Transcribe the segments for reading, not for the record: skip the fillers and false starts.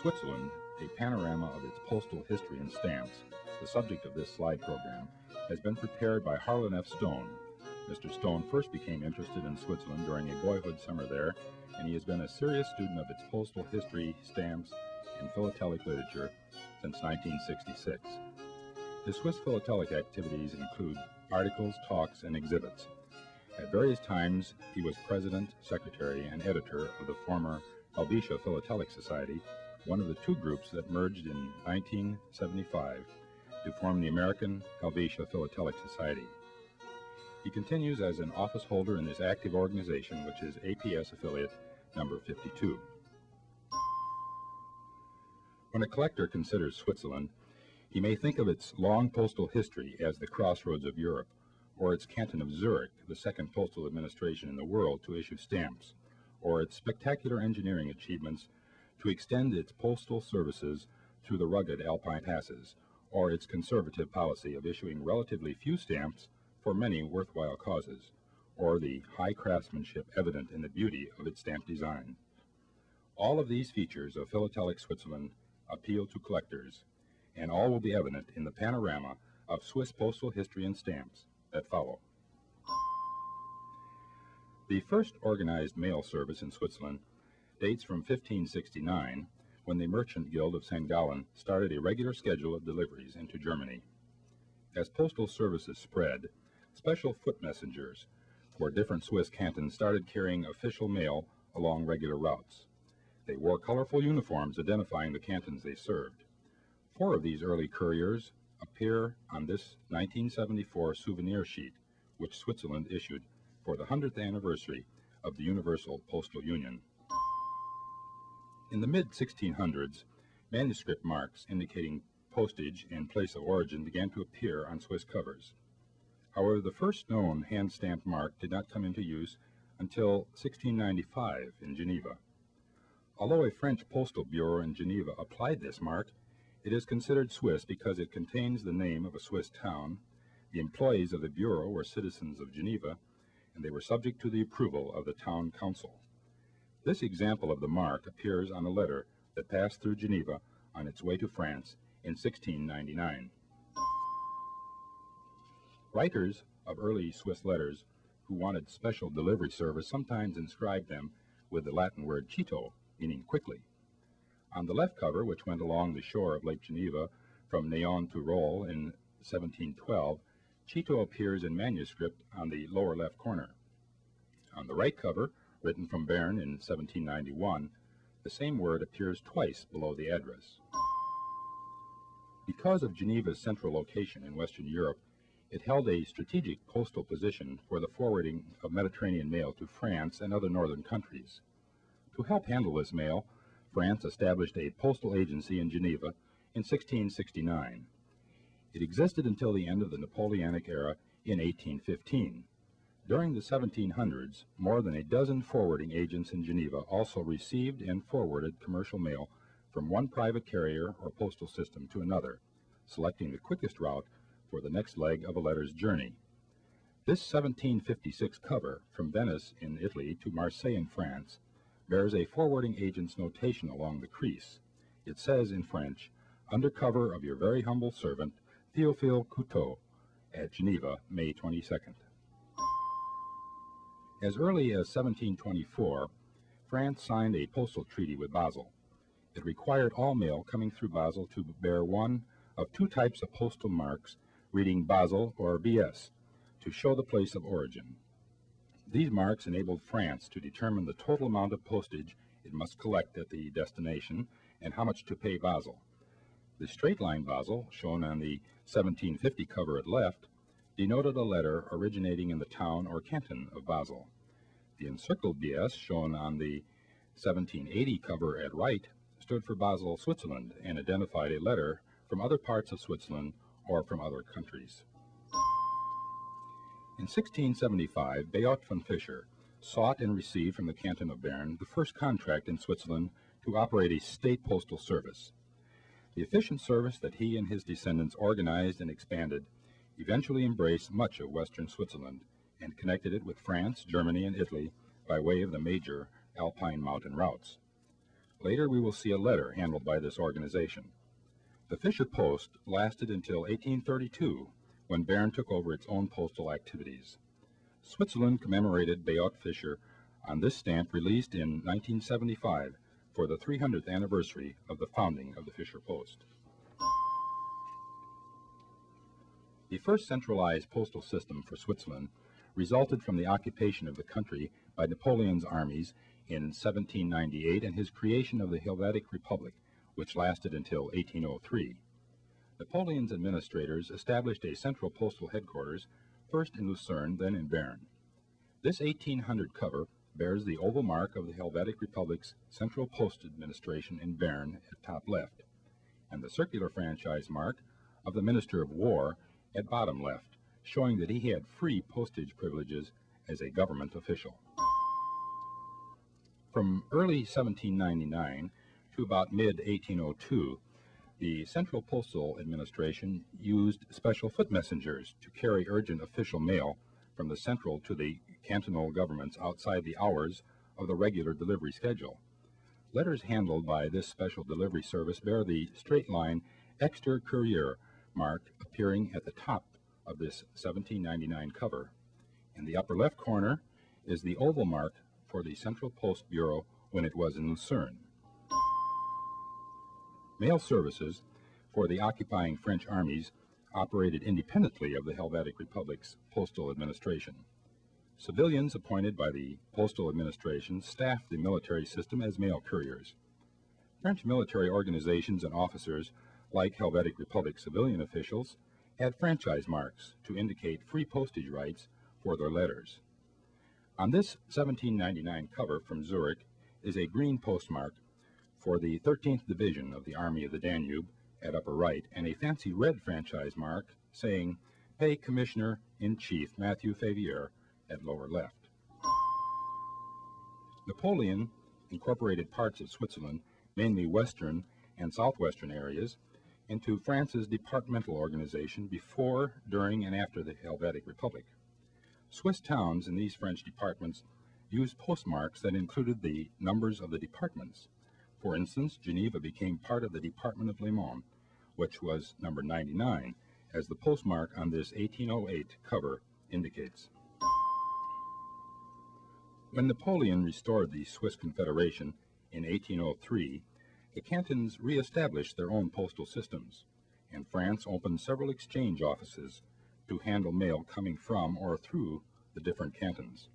Switzerland, a panorama of its postal history and stamps, the subject of this slide program, has been prepared by Harlan F. Stone. Mr. Stone first became interested in Switzerland during a boyhood summer there, and he has been a serious student of its postal history, stamps, and philatelic literature since 1966. His Swiss philatelic activities include articles, talks, and exhibits. At various times, he was president, secretary, and editor of the former Helvetia Philatelic Society, one of the two groups that merged in 1975 to form the American Helvetia Philatelic Society. He continues as an office holder in this active organization, which is APS affiliate number 52. When a collector considers Switzerland, he may think of its long postal history as the crossroads of Europe, or its canton of Zurich, the second postal administration in the world to issue stamps, or its spectacular engineering achievements to extend its postal services through the rugged Alpine passes, or its conservative policy of issuing relatively few stamps for many worthwhile causes, or the high craftsmanship evident in the beauty of its stamp design. All of these features of philatelic Switzerland appeal to collectors, and all will be evident in the panorama of Swiss postal history and stamps that follow. The first organized mail service in Switzerland dates from 1569, when the Merchant Guild of St. Gallen started a regular schedule of deliveries into Germany. As postal services spread, special foot messengers for different Swiss cantons started carrying official mail along regular routes. They wore colorful uniforms identifying the cantons they served. 4 of these early couriers appear on this 1974 souvenir sheet, which Switzerland issued for the 100th anniversary of the Universal Postal Union. In the mid-1600s, manuscript marks indicating postage and place of origin began to appear on Swiss covers. However, the first known hand-stamped mark did not come into use until 1695 in Geneva. Although a French postal bureau in Geneva applied this mark, it is considered Swiss because it contains the name of a Swiss town. The employees of the bureau were citizens of Geneva, and they were subject to the approval of the town council. This example of the mark appears on a letter that passed through Geneva on its way to France in 1699. Writers of early Swiss letters who wanted special delivery service sometimes inscribed them with the Latin word cito, meaning quickly. On the left cover, which went along the shore of Lake Geneva from Nyon to Rolle in 1712, cito appears in manuscript on the lower left corner. On the right cover, written from Bern in 1791, the same word appears twice below the address. Because of Geneva's central location in Western Europe, it held a strategic postal position for the forwarding of Mediterranean mail to France and other northern countries. To help handle this mail, France established a postal agency in Geneva in 1669. It existed until the end of the Napoleonic era in 1815. During the 1700s, more than a dozen forwarding agents in Geneva also received and forwarded commercial mail from one private carrier or postal system to another, selecting the quickest route for the next leg of a letter's journey. This 1756 cover from Venice in Italy to Marseille in France bears a forwarding agent's notation along the crease. It says in French, "Under cover of your very humble servant, Théophile Couteau, at Geneva, May 22nd. As early as 1724, France signed a postal treaty with Basel. It required all mail coming through Basel to bear one of 2 types of postal marks reading Basel or BS to show the place of origin. These marks enabled France to determine the total amount of postage it must collect at the destination and how much to pay Basel. The straight line Basel, shown on the 1750 cover at left, denoted a letter originating in the town or canton of Basel. The encircled BS, shown on the 1780 cover at right, stood for Basel, Switzerland, and identified a letter from other parts of Switzerland or from other countries. In 1675, Beat von Fischer sought and received from the canton of Bern the first contract in Switzerland to operate a state postal service. The efficient service that he and his descendants organized and expanded eventually embraced much of western Switzerland and connected it with France, Germany, and Italy by way of the major Alpine mountain routes. Later we will see a letter handled by this organization. The Fisher Post lasted until 1832, when Bern took over its own postal activities. Switzerland commemorated Beat Fischer on this stamp released in 1975 for the 300th anniversary of the founding of the Fisher Post. The first centralized postal system for Switzerland resulted from the occupation of the country by Napoleon's armies in 1798 and his creation of the Helvetic Republic, which lasted until 1803. Napoleon's administrators established a central postal headquarters, first in Lucerne, then in Bern. This 1800 cover bears the oval mark of the Helvetic Republic's Central Post Administration in Bern at top left, and the circular franchise mark of the Minister of War at bottom left, showing that he had free postage privileges as a government official. From early 1799 to about mid-1802, the Central Postal Administration used special foot messengers to carry urgent official mail from the central to the cantonal governments outside the hours of the regular delivery schedule. Letters handled by this special delivery service bear the straight line Exter Courier mark appearing at the top of this 1799 cover. In the upper left corner is the oval mark for the Central Post Bureau when it was in Lucerne. Mail services for the occupying French armies operated independently of the Helvetic Republic's postal administration. Civilians appointed by the postal administration staffed the military system as mail couriers. French military organizations and officers, like Helvetic Republic civilian officials, had franchise marks to indicate free postage rights for their letters. On this 1799 cover from Zurich is a green postmark for the 13th Division of the Army of the Danube at upper right, and a fancy red franchise mark saying, "Pay Commissioner-in-Chief Matthew Favier" at lower left. Napoleon incorporated parts of Switzerland, mainly western and southwestern areas, into France's departmental organization before, during, and after the Helvetic Republic. Swiss towns in these French departments used postmarks that included the numbers of the departments. For instance, Geneva became part of the Department of Le Mans, which was number 99, as the postmark on this 1808 cover indicates. When Napoleon restored the Swiss Confederation in 1803, the cantons re-established their own postal systems, and France opened several exchange offices to handle mail coming from or through the different cantons.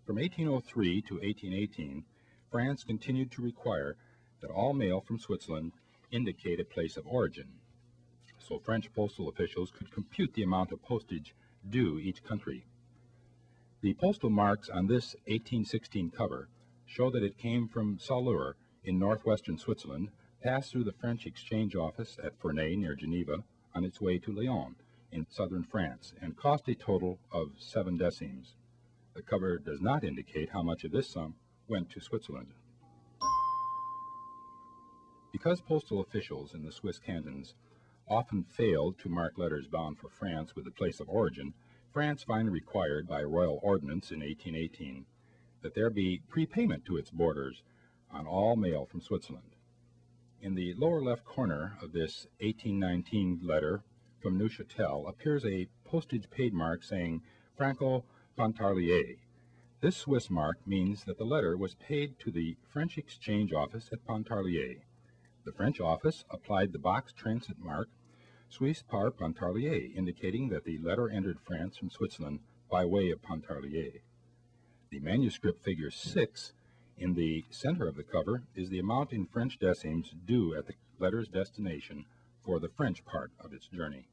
From 1803 to 1818, France continued to require that all mail from Switzerland indicate a place of origin, so French postal officials could compute the amount of postage due each country. The postal marks on this 1816 cover show that it came from Saumur in northwestern Switzerland, passed through the French Exchange Office at Ferney near Geneva on its way to Lyon in southern France, and cost a total of 7 décimes. The cover does not indicate how much of this sum went to Switzerland. Because postal officials in the Swiss cantons often failed to mark letters bound for France with the place of origin, France finally required by royal ordinance in 1818 that there be prepayment to its borders on all mail from Switzerland. In the lower left corner of this 1819 letter from Neuchâtel appears a postage paid mark saying Franco-Pontarlier. This Swiss mark means that the letter was paid to the French Exchange Office at Pontarlier. The French office applied the box transit mark Suisse par Pontarlier, indicating that the letter entered France from Switzerland by way of Pontarlier. The manuscript figure 6 in the center of the cover is the amount in French décimes due at the letter's destination for the French part of its journey.